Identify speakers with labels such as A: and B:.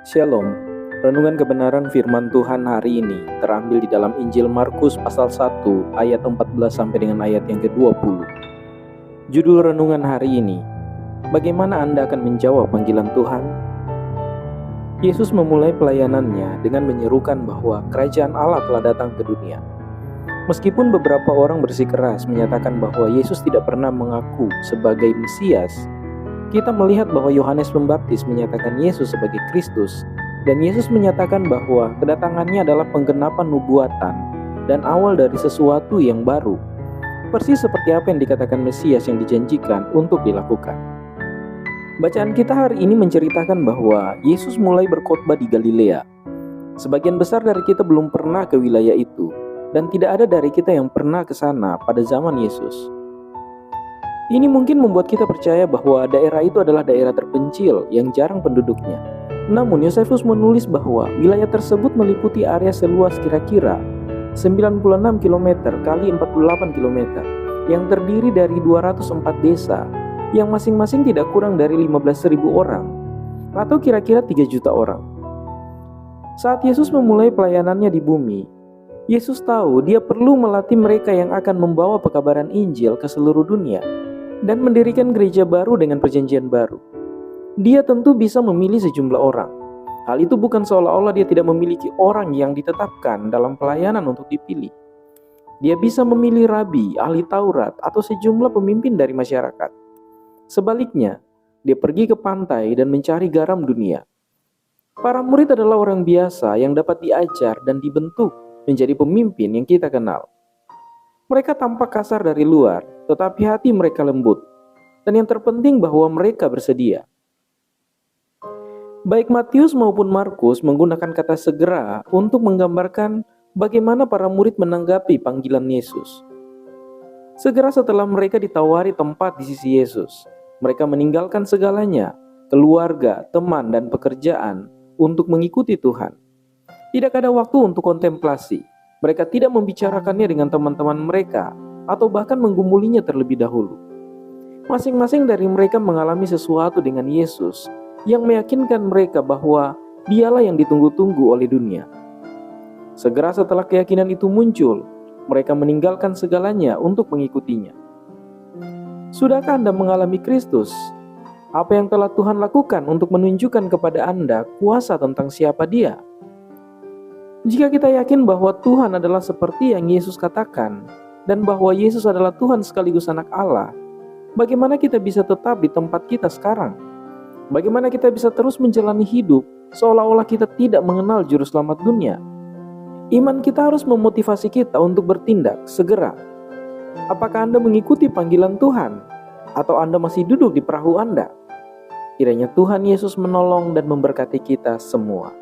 A: Shalom, renungan kebenaran firman Tuhan hari ini terambil di dalam Injil Markus pasal 1 ayat 14 sampai dengan ayat yang ke-20. Judul renungan hari ini, bagaimana Anda akan menjawab panggilan Tuhan? Yesus memulai pelayanannya dengan menyerukan bahwa kerajaan Allah telah datang ke dunia. Meskipun beberapa orang bersikeras menyatakan bahwa Yesus tidak pernah mengaku sebagai Mesias, kita melihat bahwa Yohanes Pembaptis menyatakan Yesus sebagai Kristus, dan Yesus menyatakan bahwa kedatangannya adalah penggenapan nubuatan dan awal dari sesuatu yang baru, persis seperti apa yang dikatakan Mesias yang dijanjikan untuk dilakukan. Bacaan kita hari ini menceritakan bahwa Yesus mulai berkhotbah di Galilea. Sebagian besar dari kita belum pernah ke wilayah itu, dan tidak ada dari kita yang pernah ke sana pada zaman Yesus. Ini mungkin membuat kita percaya bahwa daerah itu adalah daerah terpencil yang jarang penduduknya. Namun Yosefus menulis bahwa wilayah tersebut meliputi area seluas kira-kira 96 km kali 48 km yang terdiri dari 204 desa yang masing-masing tidak kurang dari 15.000 orang atau kira-kira 3 juta orang. Saat Yesus memulai pelayanannya di bumi, Yesus tahu dia perlu melatih mereka yang akan membawa pekabaran Injil ke seluruh dunia dan mendirikan gereja baru dengan perjanjian baru. Dia tentu bisa memilih sejumlah orang. Hal itu bukan seolah-olah dia tidak memiliki orang yang ditetapkan dalam pelayanan untuk dipilih. Dia bisa memilih rabi, ahli Taurat, atau sejumlah pemimpin dari masyarakat. Sebaliknya, dia pergi ke pantai dan mencari garam dunia. Para murid adalah orang biasa yang dapat diajar dan dibentuk menjadi pemimpin yang kita kenal. Mereka tampak kasar dari luar, tetapi hati mereka lembut. Dan yang terpenting bahwa mereka bersedia. Baik Matius maupun Markus menggunakan kata segera untuk menggambarkan bagaimana para murid menanggapi panggilan Yesus. Segera setelah mereka ditawari tempat di sisi Yesus, mereka meninggalkan segalanya, keluarga, teman, dan pekerjaan untuk mengikuti Tuhan. Tidak ada waktu untuk kontemplasi. Mereka tidak membicarakannya dengan teman-teman mereka atau bahkan menggumulinya terlebih dahulu. Masing-masing dari mereka mengalami sesuatu dengan Yesus yang meyakinkan mereka bahwa dialah yang ditunggu-tunggu oleh dunia. Segera setelah keyakinan itu muncul, mereka meninggalkan segalanya untuk mengikutinya. Sudahkah Anda mengalami Kristus? Apa yang telah Tuhan lakukan untuk menunjukkan kepada Anda kuasa tentang siapa Dia? Jika kita yakin bahwa Tuhan adalah seperti yang Yesus katakan, dan bahwa Yesus adalah Tuhan sekaligus Anak Allah, bagaimana kita bisa tetap di tempat kita sekarang? Bagaimana kita bisa terus menjalani hidup seolah-olah kita tidak mengenal Juru Selamat dunia? Iman kita harus memotivasi kita untuk bertindak segera. Apakah Anda mengikuti panggilan Tuhan? Atau Anda masih duduk di perahu Anda? Kiranya Tuhan Yesus menolong dan memberkati kita semua.